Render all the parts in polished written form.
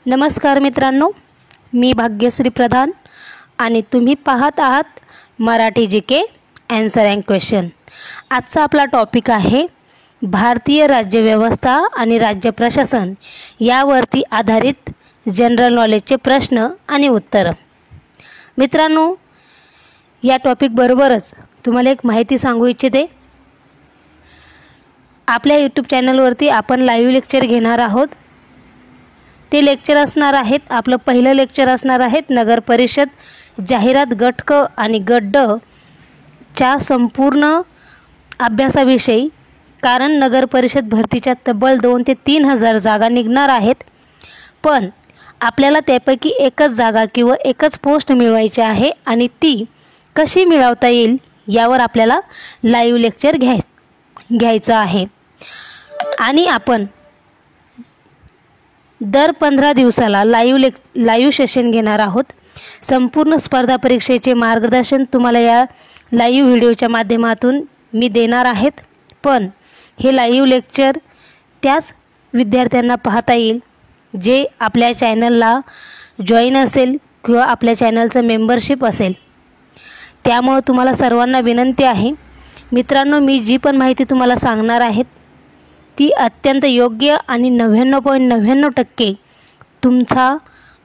नमस्कार मित्रांनो, मी भाग्यश्री प्रधान आणि तुम्ही पाहत आहात Marathi GK answer and question. आजचा आपला टॉपिक आहे भारतीय राज्यव्यवस्था आणि राज्य प्रशासन यावरती आधारित जनरल नॉलेजचे प्रश्न आणि उत्तर। मित्रांनो, या टॉपिक बरोबरच तुम्हाला एक माहिती सांगू इच्छिते। आपल्या यूट्यूब चॅनलवरती आपण लाईव्ह लेक्चर घेणार आहोत। ते लेक्चर असणार आहेत, आपलं पहिलं लेक्चर असणार आहेत नगर परिषद जाहिरात गट क आणि गट ड च्या संपूर्ण अभ्यासाविषयी। कारण नगर परिषद भरतीच्या तब्बल 2 ते 3 हजार जागा निघणार आहेत, पण आपल्याला त्यापैकी एकच जागा किंवा एकच पोस्ट मिळवायची आहे आणि ती कशी मिळवता येईल यावर आपल्याला लाईव्ह लेक्चर घ्यायचं आहे। आणि आपण दर 15 दिवसाला लाईव्ह सेशन घेणार आहोत। संपूर्ण स्पर्धा परीक्षेचे मार्गदर्शन तुम्हाला या लाईव्ह व्हिडिओच्या माध्यमातून मी देणार आहेत, पण हे लाईव्ह लेक्चर त्याच विद्यार्थ्यांना पाहता येईल जे आपल्या चॅनलला जॉईन असेल किंवा आपल्या चॅनलचं मेंबरशिप असेल। त्यामुळे तुम्हाला सर्वांना विनंती आहे मित्रांनो, मी जी पण माहिती तुम्हाला सांगणार आहे ती अत्यंत योग्य आणि 99.99% तुमचा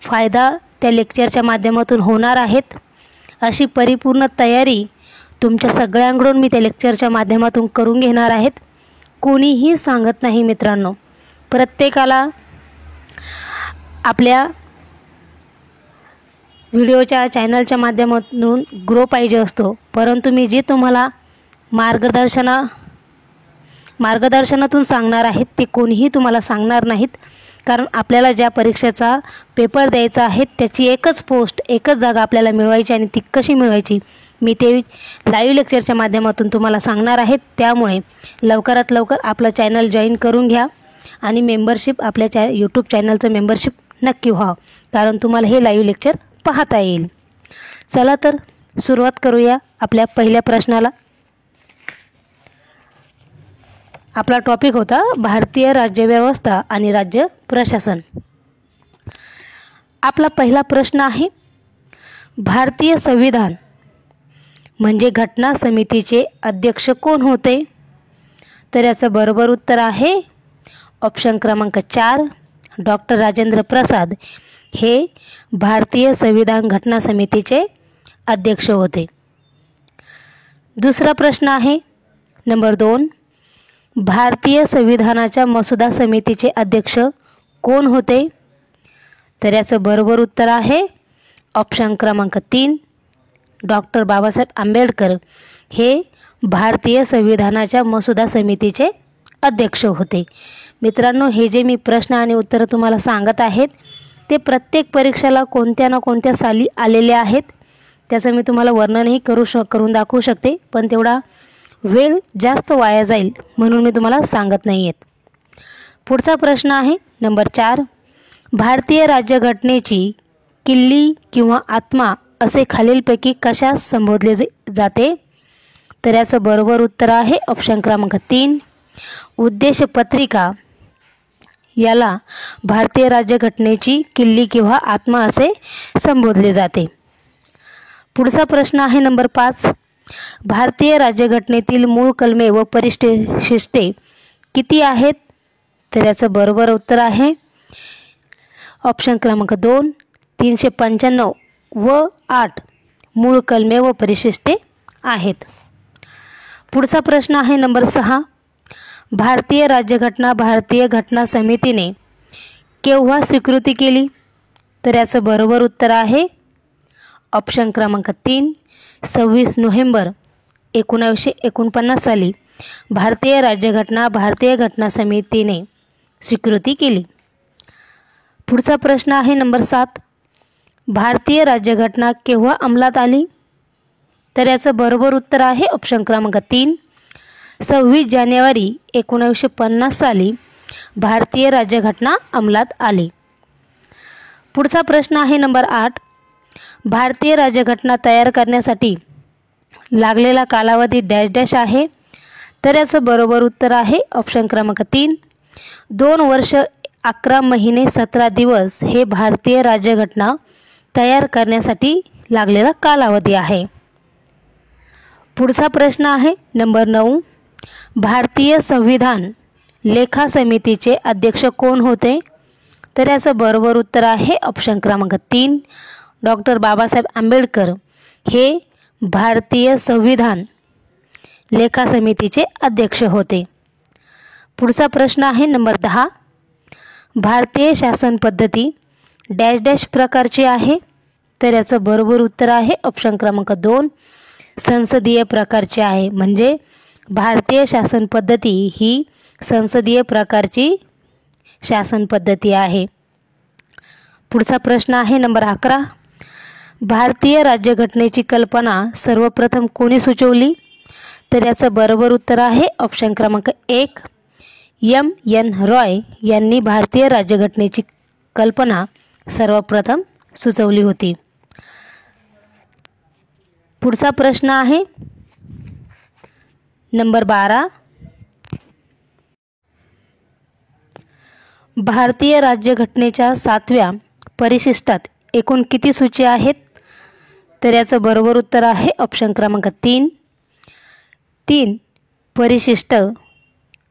फायदा त्या लेक्चरच्या माध्यमातून होणार आहेत अशी परिपूर्ण तयारी तुमच्या सगळ्यांकडून मी त्या लेक्चरच्या माध्यमातून करून घेणार आहेत। कोणीही सांगत नाही मित्रांनो, प्रत्येकाला आपल्या व्हिडिओच्या चॅनलच्या माध्यमातून ग्रो पाहिजे असतो, परंतु मी जे तुम्हाला मार्गदर्शनातून सांगणार आहेत ते कोणीही तुम्हाला सांगणार नाहीत। कारण आपल्याला ज्या परीक्षेचा पेपर द्यायचा आहे त्याची एकच पोस्ट एकच जागा आपल्याला मिळवायची आणि ती कशी मिळवायची मी ते लाईव्ह लेक्चरच्या माध्यमातून तुम्हाला सांगणार आहे। त्यामुळे लवकरात लवकर आपलं चॅनल जॉईन करून घ्या आणि मेंबरशिप आपल्या यूट्यूब चॅनलचं मेंबरशिप नक्की व्हा, कारण तुम्हाला हे लाईव्ह लेक्चर पाहता येईल। चला तर सुरुवात करूया आपल्या पहिल्या प्रश्नाला। आपला टॉपिक होता भारतीय राज्यव्यवस्था आणि राज्य प्रशासन। आपला पहिला प्रश्न आहे, भारतीय संविधान म्हणजे घटना समितीचे अध्यक्ष कोण होते? तर याचं बरोबर उत्तर आहे ऑप्शन क्रमांक 4 डॉक्टर राजेंद्र प्रसाद हे भारतीय संविधान घटना समितीचे अध्यक्ष होते। दुसरा प्रश्न आहे नंबर 2, भारतीय संविधानाच्या मसुदा समितीचे अध्यक्ष कोण होते? तर याचं बरोबर उत्तर आहे ऑप्शन क्रमांक 3 डॉक्टर बाबासाहेब आंबेडकर हे भारतीय संविधानाच्या मसुदा समितीचे अध्यक्ष होते। मित्रांनो, हे जे मी प्रश्न आणि उत्तर तुम्हाला सांगत आहेत ते प्रत्येक परीक्षेला कोणत्या ना कोणत्या साली आलेले आहेत। त्याचं मी तुम्हाला वर्णनही करून दाखवू शकते, पण तेवढा वेळ जास्त वाया जाईल म्हणून मी तुम्हाला सांगत नाही आहेत। पुढचा प्रश्न आहे नंबर 4, भारतीय राज्यघटनेची किल्ली किंवा आत्मा असे खालीलपैकी कशास संबोधले जाते? तर याचं बरोबर उत्तर आहे ऑप्शन क्रमांक 3 उद्देश पत्रिका याला भारतीय राज्यघटनेची किल्ली किंवा आत्मा असे संबोधले जाते। पुढचा प्रश्न आहे नंबर 5, भारतीय राज्यघटनेतील मूळ कलमे व परिशिष्टे किती आहेत? तर याचं बरोबर उत्तर आहे ऑप्शन क्रमांक 2 395 व 8 मूळ कलमे व परिशिष्टे आहेत। पुढचा प्रश्न आहे नंबर 6, भारतीय राज्यघटना भारतीय घटना समितीने केव्हा स्वीकृती केली? तर याचं बरोबर उत्तर आहे ऑप्शन क्रमांक 3 26 नोव्हेंबर 1949 साली भारतीय राज्यघटना भारतीय घटना समितीने स्वीकृती केली। पुढचा प्रश्न आहे नंबर 7, भारतीय राज्यघटना केव्हा अंमलात आली? तर याचं बरोबर उत्तर आहे ऑप्शन क्रमांक 3 26 जानेवारी 1950 साली भारतीय राज्यघटना अंमलात आली। पुढचा प्रश्न आहे नंबर 8, भारतीय राज्यघटना तयार करण्यासाठी लागलेला कालावधी डॅश डॅश आहे? तर याचं बरोबर उत्तर आहे ऑप्शन क्रमांक 3 2 वर्ष 11 महिने 17 दिवस हे भारतीय राज्यघटना तयार करण्यासाठी लागलेला कालावधी आहे. पुढचा प्रश्न आहे नंबर 9. भारतीय संविधान लेखा समितीचे अध्यक्ष कोण होते? तर याचं बरोबर उत्तर आहे ऑप्शन क्रमांक 3 डॉक्टर बाबासाहेब आंबेडकर हे भारतीय संविधान लेखा समितीचे अध्यक्ष होते. पुढचा प्रश्न आहे नंबर 10. भारतीय शासन पद्धती डॅश डॅश प्रकारची आहे? तर याचं बरोबर उत्तर आहे ऑप्शन क्रमांक 2 संसदीय प्रकारची आहे. म्हणजे भारतीय शासन पद्धती ही संसदीय प्रकारची शासन पद्धती आहे. पुढचा प्रश्न आहे नंबर 11. भारतीय राज्यघटनेची कल्पना सर्वप्रथम कोणी सुचवली? तर याचं बरोबर उत्तर आहे ऑप्शन क्रमांक 1 M.N. रॉय यांनी भारतीय राज्यघटनेची कल्पना सर्वप्रथम सुचवली होती. पुढचा प्रश्न आहे नंबर 12. भारतीय राज्यघटनेच्या 7व्या परिशिष्टात एकूण किती सूची आहेत? तर याचं बरोबर उत्तर आहे ऑप्शन क्रमांक 3 परिशिष्ट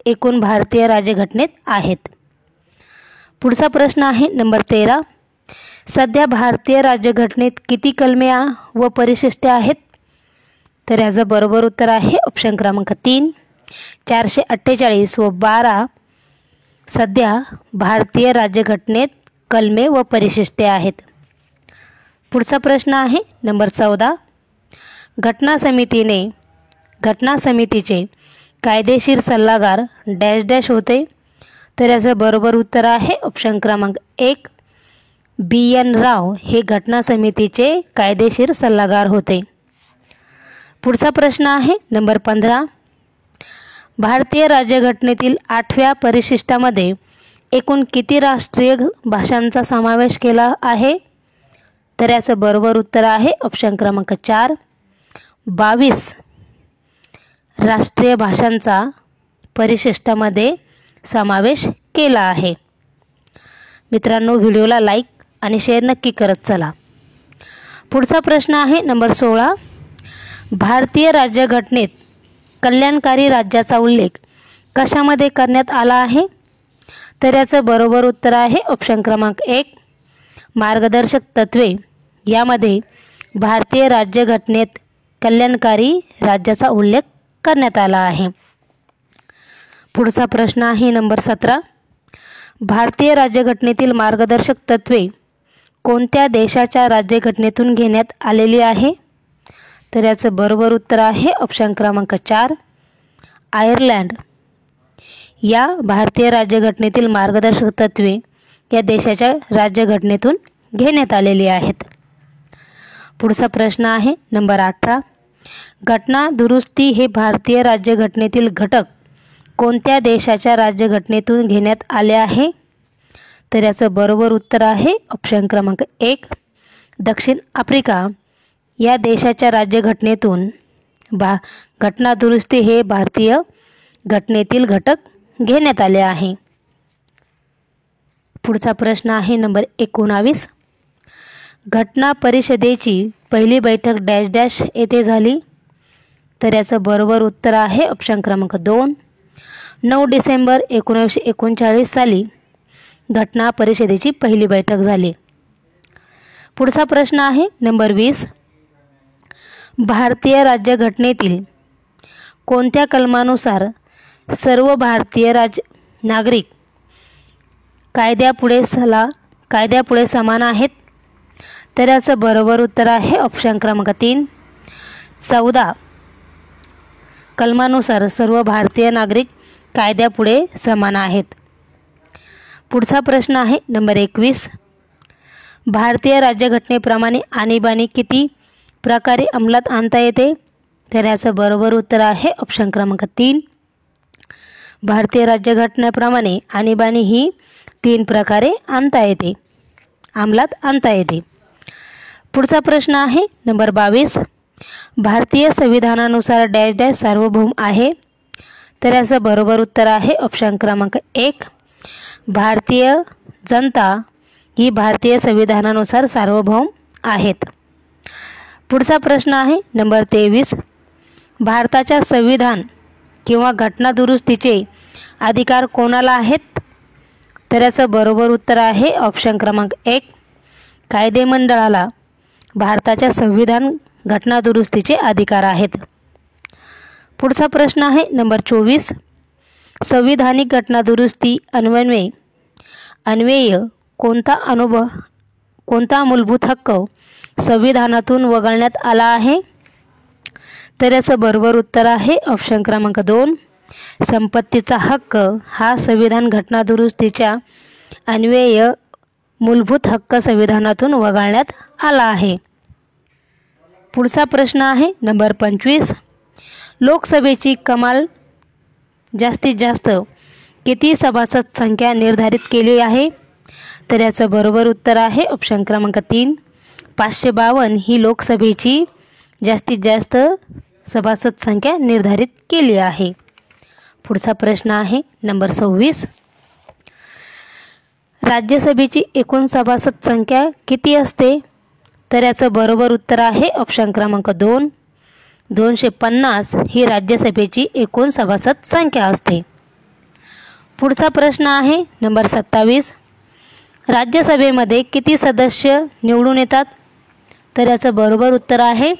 एकूण भारतीय राज्यघटनेत आहेत. पुढचा प्रश्न आहे नंबर 13. सध्या भारतीय राज्यघटनेत किती कलमे व परिशिष्टे आहेत? तर याचं बरोबर उत्तर आहे ऑप्शन क्रमांक 3 448 व 12 सध्या भारतीय राज्यघटनेत कलमे व परिशिष्टे आहेत. पुढचा प्रश्न आहे नंबर 14. घटना समितीचे कायदेशीर सल्लागार डॅश डॅश होते? तर याचं बरोबर उत्तर आहे ऑप्शन क्रमांक 1 B.N. राव हे घटना समितीचे कायदेशीर सल्लागार होते. पुढचा प्रश्न आहे नंबर 15. भारतीय राज्यघटनेतील 8व्या परिशिष्टामध्ये एकूण किती राष्ट्रीय भाषांचा समावेश केला आहे? तर याचं बरोबर उत्तर आहे ऑप्शन क्रमांक 4 22 राष्ट्रीय भाषांचा परिशिष्टामध्ये समावेश केला आहे. मित्रांनो, व्हिडिओला लाईक आणि शेअर नक्की करत चला. पुढचा प्रश्न आहे नंबर 16. भारतीय राज्यघटनेत कल्याणकारी राज्याचा उल्लेख कशामध्ये करण्यात आला आहे? तर याचं बरोबर उत्तर आहे ऑप्शन क्रमांक 1 मार्गदर्शक तत्त्वे यामध्ये भारतीय राज्यघटनेत कल्याणकारी राज्याचा उल्लेख करण्यात आला आहे. पुढचा प्रश्न आहे नंबर 17. भारतीय राज्यघटनेतील मार्गदर्शक तत्त्वे कोणत्या देशाच्या राज्यघटनेतून घेण्यात आलेली आहे? तर याचं बरोबर उत्तर आहे ऑप्शन क्रमांक 4 आयर्लंड. या भारतीय राज्यघटनेतील मार्गदर्शक तत्त्वे या देशाच्या राज्यघटनेतून घेण्यात आलेली आहेत. पुढचा प्रश्न आहे नंबर 18. घटना दुरुस्ती हे भारतीय राज्यघटनेतील घटक कोणत्या देशाच्या राज्यघटनेतून घेण्यात आले आहे? तर याचं बरोबर उत्तर आहे ऑप्शन क्रमांक 1 दक्षिण आफ्रिका. या देशाच्या राज्यघटनेतून घटना दुरुस्ती हे भारतीय घटनेतील घटक घेण्यात आले आहे. पुढचा प्रश्न आहे नंबर 19. घटना परिषदेची पहिली बैठक डॅश डॅश येथे झाली? तर याचं बरोबर उत्तर आहे ऑप्शन क्रमांक 2 9 डिसेंबर 1939 साली घटना परिषदेची पहिली बैठक झाली. पुढचा प्रश्न आहे नंबर 20. भारतीय राज्यघटनेतील कोणत्या कलमानुसार सर्व भारतीय नागरिक कायद्यापुढे समान आहेत? तर याचं बरोबर उत्तर आहे ऑप्शन क्रमांक 3 14 कलमानुसार सर्व भारतीय नागरिक कायद्यापुढे समान आहेत. पुढचा प्रश्न आहे नंबर 21. भारतीय राज्यघटनेप्रमाणे आणीबाणी किती प्रकारे अंमलात आणता येते? तर याचं बरोबर उत्तर आहे ऑप्शन क्रमांक 3 भारतीय राज्यघटनेप्रमाणे आणीबाणी ही 3 प्रकारे अंमलात आणता येते. पुढचा प्रश्न आहे नंबर 22. भारतीय संविधानानुसार डॅश डॅश सार्वभौम आहे? तर याचं बरोबर उत्तर आहे ऑप्शन क्रमांक 1 भारतीय जनता ही भारतीय संविधानानुसार सार्वभौम आहेत. पुढचा प्रश्न आहे नंबर 23. भारताच्या संविधान किंवा घटना दुरुस्तीचे अधिकार कोणाला आहेत? तर याचं बरोबर उत्तर आहे ऑप्शन क्रमांक 1, कायदेमंडळाला भारताच्या संविधान घटना दुरुस्तीचे अधिकार आहेत. पुढचा प्रश्न आहे नंबर 24. संविधानिक घटना दुरुस्ती अन्वये कोणता मूलभूत हक्क संविधानातून वगळण्यात आला आहे? तर याचं बरोबर उत्तर आहे ऑप्शन क्रमांक 2, संपत्तीचा हक्क हा संविधान घटना दुरुस्तीच्या अन्वये मूलभूत हक्क संविधानातून वगळण्यात आला आहे. पुढचा प्रश्न आहे नंबर 25. लोकसभेची कमाल जास्तीत जास्त किती सभासद संख्या निर्धारित केली आहे? तर याचं बरोबर उत्तर आहे ऑप्शन क्रमांक 3, 552 ही लोकसभेची जास्तीत जास्त सभासद संख्या निर्धारित केली आहे. पुढचा प्रश्न आहे नंबर 26. राज्यसभेची एकूण सभासद संख्या किती असते? तर याचं बरोबर उत्तर आहे ऑप्शन क्रमांक 2, 250 ही राज्यसभेची एकूण सभासद संख्या असते. पुढचा प्रश्न आहे नंबर 27. राज्यसभेमध्ये किती सदस्य निवडून येतात? तर याचं बरोबर उत्तर आहे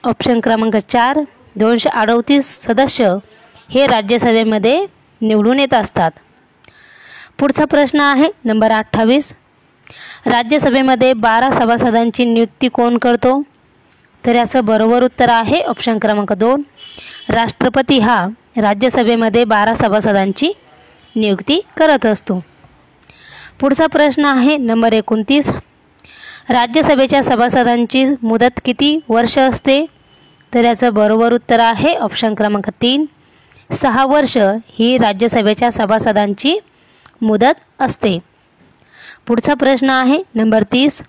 ऑप्शन क्रमांक 4, 238 सदस्य हे राज्यसभेमध्ये निवडून येत असतात. पुढचा प्रश्न आहे नंबर 28. राज्यसभेमध्ये 12 सभासदांची नियुक्ती कोण करतो? तर याचं बरोबर उत्तर आहे ऑप्शन क्रमांक 2, राष्ट्रपती हा राज्यसभेमध्ये 12 सभासदांची नियुक्ती करत असतो. पुढचा प्रश्न आहे नंबर 29. राज्यसभेच्या सभासदांची मुदत किती वर्ष असते? तर याचं बरोबर उत्तर आहे ऑप्शन क्रमांक 3, 6 वर्ष ही राज्यसभेच्या सभासदांची मुदत असते. पुढचा प्रश्न आहे नंबर 30.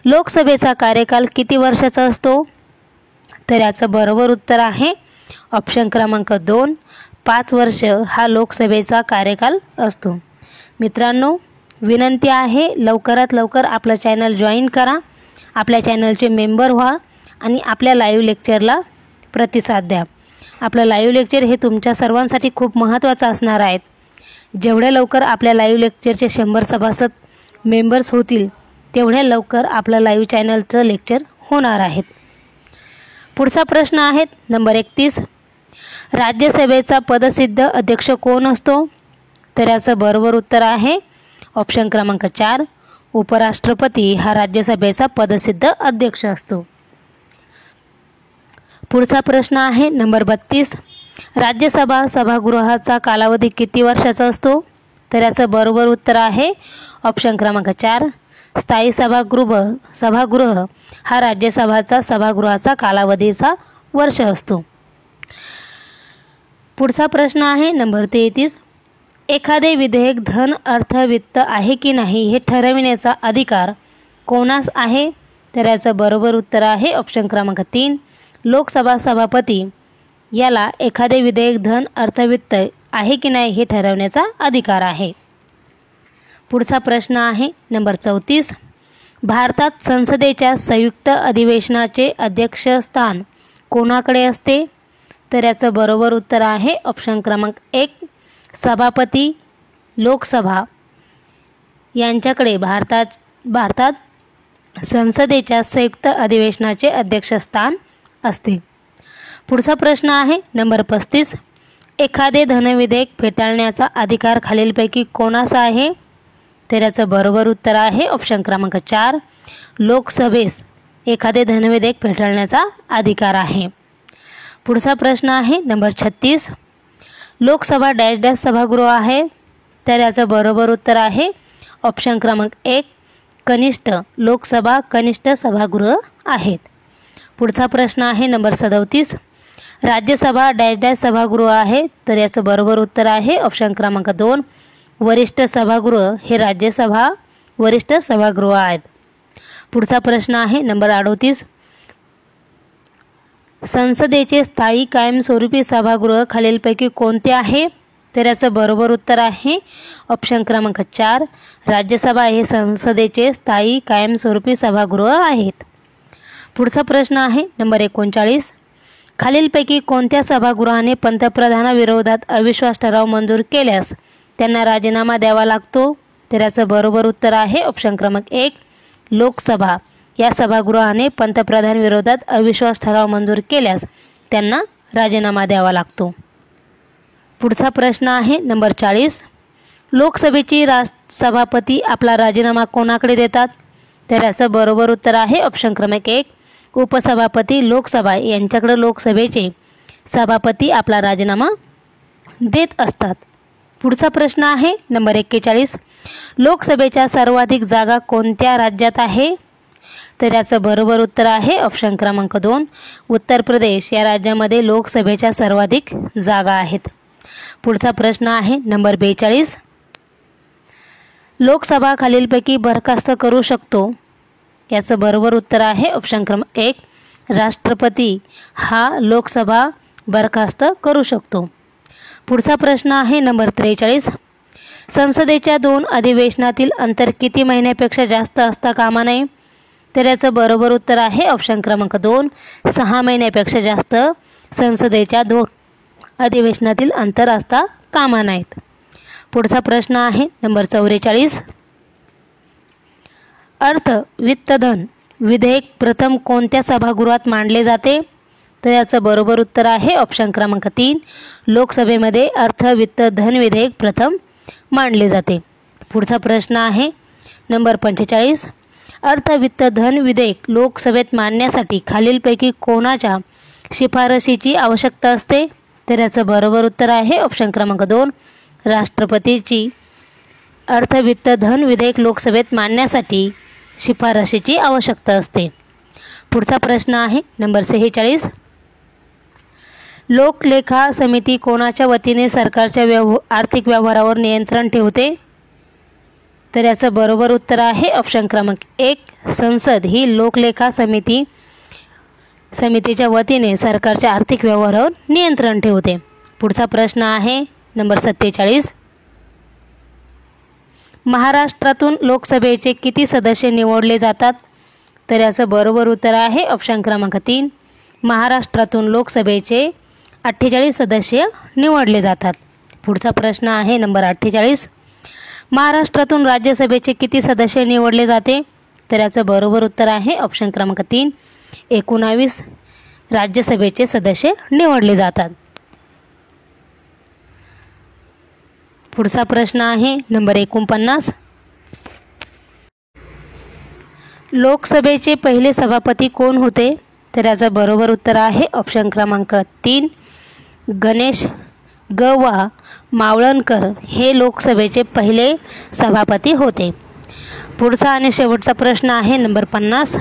लोकसभेचा कार्यकाल किती वर्षाचा असतो? तर याचं बरोबर उत्तर आहे ऑप्शन क्रमांक 2, 5 वर्ष हा लोकसभेचा कार्यकाल असतो. मित्रांनो, विनंती आहे लवकरात लवकर आपलं चॅनल जॉईन करा, आपल्या चॅनलचे मेंबर व्हा आणि आपल्या लाईव्ह लेक्चरला प्रतिसाद द्या. आपलं लाईव्ह लेक्चर हे तुमच्या सर्वांसाठी खूप महत्त्वाचं असणार आहे. जेवढ्या लवकर आपल्या लाईव्ह लेक्चरचे 100 सभासद मेंबर्स होतील तेवढ्या लवकर आपलं लाईव्ह चॅनलचं लेक्चर होणार आहेत. पुढचा प्रश्न आहे नंबर 31. राज्यसभेचा पदसिद्ध अध्यक्ष कोण असतो? तर याचं बरोबर उत्तर आहे ऑप्शन क्रमांक 4, उपराष्ट्रपती हा राज्यसभेचा पदसिद्ध अध्यक्ष असतो. पुढचा प्रश्न आहे नंबर 32. राज्यसभा सभागृहाचा कालावधी किती वर्षाचा असतो? तर याचं बरोबर उत्तर आहे ऑप्शन क्रमांक 4, स्थायी सभागृह हा राज्यसभाचा सभागृहाचा कालावधीचा वर्ष असतो. पुढचा प्रश्न आहे नंबर 33. एखादे विधेयक धन अर्थ वित्त आहे की नाही हे ठरविण्याचा अधिकार कोणास आहे? तर याचं बरोबर उत्तर आहे ऑप्शन क्रमांक 3, लोकसभा सभापती याला एखादे विधेयक धन अर्थवित्त आहे की नाही हे ठरवण्याचा अधिकार आहे. पुढचा प्रश्न आहे नंबर 34. भारतात संसदेच्या संयुक्त अधिवेशनाचे अध्यक्षस्थान कोणाकडे असते? तर याचं बरोबर उत्तर आहे ऑप्शन क्रमांक 1, सभापती लोकसभा यांच्याकडे भारतात संसदेच्या संयुक्त अधिवेशनाचे अध्यक्षस्थान असते. पुढचा प्रश्न आहे नंबर 35. एखादे धनविधेयक फेटाळण्याचा अधिकार खालीलपैकी कोणाचा आहे? तर याचं बरोबर उत्तर आहे ऑप्शन क्रमांक 4, लोकसभेस एखादे धनविधेयक फेटाळण्याचा अधिकार आहे. पुढचा प्रश्न आहे नंबर 36. लोकसभा डॅश डॅश सभागृह आहे? तर याचं बरोबर उत्तर आहे ऑप्शन क्रमांक 1, कनिष्ठ लोकसभा कनिष्ठ सभागृह आहेत. पुढचा प्रश्न आहे नंबर 37. राज्यसभा डॅश डॅश सभागृह आहे? तर याचं बरोबर उत्तर आहे ऑप्शन क्रमांक 2, वरिष्ठ सभागृह हे राज्यसभा वरिष्ठ सभागृह आहेत. पुढचा प्रश्न आहे नंबर 38. संसदेचे स्थायी कायमस्वरूपी सभागृह खालीलपैकी कोणते आहे? तर याचं बरोबर उत्तर आहे ऑप्शन क्रमांक 4. राज्यसभा हे संसदेचे स्थायी कायमस्वरूपी सभागृह आहेत. पुढचा प्रश्न आहे नंबर 39. खालीलपैकी कोणत्या सभागृहाने पंतप्रधानाविरोधात अविश्वास ठराव मंजूर केल्यास त्यांना राजीनामा द्यावा लागतो? तर याचं बरोबर उत्तर आहे ऑप्शन क्रमांक 1. लोकसभा या सभागृहाने पंतप्रधानाविरोधात अविश्वास ठराव मंजूर केल्यास त्यांना राजीनामा द्यावा लागतो. पुढचा प्रश्न आहे नंबर 40. लोकसभेची सभापती आपला राजीनामा कोणाकडे देतात? तर याचं बरोबर उत्तर आहे ऑप्शन क्रमांक 1. उपसभापती लोकसभा यांच्याकडे लोकसभेचे सभापती आपला राजीनामा देत असतात. पुढचा प्रश्न आहे नंबर 41. लोकसभेच्या सर्वाधिक जागा कोणत्या राज्यात आहे? तर याचं बरोबर उत्तर आहे ऑप्शन क्रमांक 2. उत्तर प्रदेश या राज्यामध्ये लोकसभेच्या सर्वाधिक जागा आहेत. पुढचा प्रश्न आहे नंबर 42. लोकसभा खालीलपैकी बरखास्त करू शकतो? याचं बरोबर उत्तर आहे ऑप्शन क्रमांक 1. राष्ट्रपती हा लोकसभा बरखास्त करू शकतो. पुढचा प्रश्न आहे नंबर 43. संसदेच्या 2 अधिवेशनातील अंतर किती महिन्यापेक्षा जास्त असता कामा नये? तर याचं बरोबर उत्तर आहे ऑप्शन क्रमांक 2. 6 महिन्यापेक्षा जास्त संसदेच्या 2 अधिवेशनातील अंतर असता कामा नयेत. पुढचा प्रश्न आहे नंबर 44. अर्थ वित्त धन विधेयक प्रथम कोणत्या सभागृहात मांडले जाते? तर याचं बरोबर उत्तर आहे ऑप्शन क्रमांक 3. लोकसभेमध्ये अर्थ वित्त धन विधेयक प्रथम मांडले जाते. पुढचा प्रश्न आहे नंबर 45. अर्थ वित्त धन विधेयक लोकसभेत मांडण्यासाठी खालीलपैकी कोणाच्या शिफारशीची आवश्यकता असते? तर याचं बरोबर उत्तर आहे ऑप्शन क्रमांक 2. राष्ट्रपतीची अर्थ वित्त धन विधेयक लोकसभेत मांडण्यासाठी शिफारशीची आवश्यकता असते. पुढचा प्रश्न आहे नंबर 46. लोकलेखा समिती कोणाच्या वतीने सरकारच्या आर्थिक व्यवहारावर नियंत्रण ठेवते? तर याचं बरोबर उत्तर आहे ऑप्शन क्रमांक 1. संसद ही लोकलेखा समितीच्या वतीने सरकारच्या आर्थिक व्यवहारावर नियंत्रण ठेवते. पुढचा प्रश्न आहे नंबर 47. महाराष्ट्रातून लोकसभेचे किती सदस्य निवडले जातात? तर याचं बरोबर उत्तर आहे ऑप्शन क्रमांक 3. महाराष्ट्रातून लोकसभेचे 48 सदस्य निवडले जातात. पुढचा प्रश्न आहे नंबर 48. महाराष्ट्रातून राज्यसभेचे किती सदस्य निवडले जाते? तर याचं बरोबर उत्तर आहे ऑप्शन क्रमांक 3. 19 राज्यसभेचे सदस्य निवडले जातात. पुढचा प्रश्न आहे नंबर 49. लोकसभेचे पहिले सभापती कोण होते? तर याचं बरोबर उत्तर आहे ऑप्शन क्रमांक 3. गणेश ग. मावळणकर हे लोकसभेचे पहिले सभापती होते. पुढचा आणि शेवटचा प्रश्न आहे नंबर 50.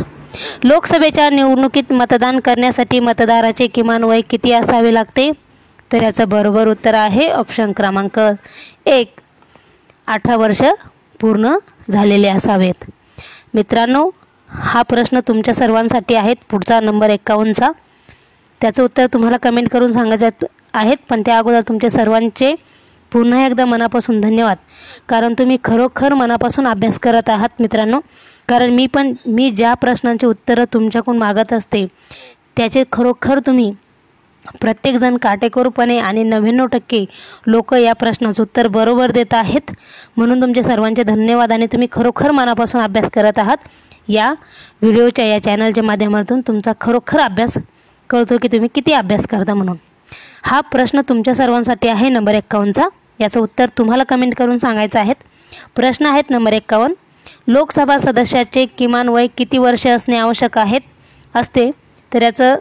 लोकसभेच्या निवडणुकीत मतदान करण्यासाठी मतदाराचे किमान वय किती असावे लागते? तर याचं बरोबर उत्तर आहे ऑप्शन क्रमांक 1. 18 वर्ष पूर्ण झालेले असावेत. मित्रांनो, हा प्रश्न तुमच्या सर्वांसाठी आहे. पुढचा नंबर 51चा त्याचं उत्तर तुम्हाला कमेंट करून सांगायचं आहेत. पण त्या अगोदर तुमच्या सर्वांचे पुन्हा एकदा मनापासून धन्यवाद, कारण तुम्ही खरोखर मनापासून अभ्यास करत आहात मित्रांनो. कारण मी ज्या प्रश्नांची उत्तरं तुमच्याकडून मागत असते त्याचे खरोखर तुम्ही प्रत्येकजण काटेकोरपणे आणि 99% लोक या प्रश्नाचं उत्तर बरोबर देत आहेत. म्हणून तुमचे सर्वांचे धन्यवाद आणि तुम्ही खरोखर मनापासून अभ्यास करत आहात. या व्हिडिओच्या या चॅनलच्या माध्यमातून तुमचा खरोखर अभ्यास कळतो की तुम्ही किती अभ्यास करता म्हणून. हा प्रश्न तुमच्या सर्वांसाठी आहे नंबर 51चा. याचं उत्तर तुम्हाला कमेंट करून सांगायचं आहे. प्रश्न आहेत नंबर 51. लोकसभा सदस्याचे किमान वय किती वर्ष असणे आवश्यक असते? तर याचं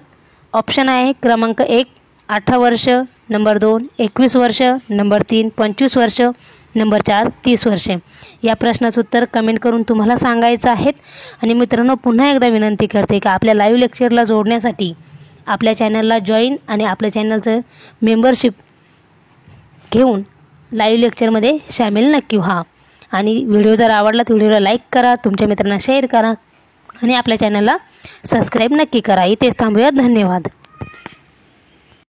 ऑप्शन आहे क्रमांक 1 18 वर्ष, नंबर 2 21 वर्ष, नंबर 3 25 वर्ष, नंबर 4 30 वर्षे. या प्रश्नाचं उत्तर कमेंट करून तुम्हाला सांगायचं आहे. आणि मित्रांनो, पुन्हा एकदा विनंती करते की आपल्या लाईव्ह लेक्चरला जोडण्यासाठी आपल्या चॅनलला जॉईन आणि आपल्या चॅनलचं मेंबरशिप घेऊन लाईव्ह लेक्चरमध्ये सामील नक्की व्हा. आणि व्हिडिओ जर आवडला तर व्हिडिओला लाईक करा, तुमच्या मित्रांना शेअर करा आणि आपल्या चॅनलला सबस्क्राईब नक्की करा. इथेच थांबूया. धन्यवाद.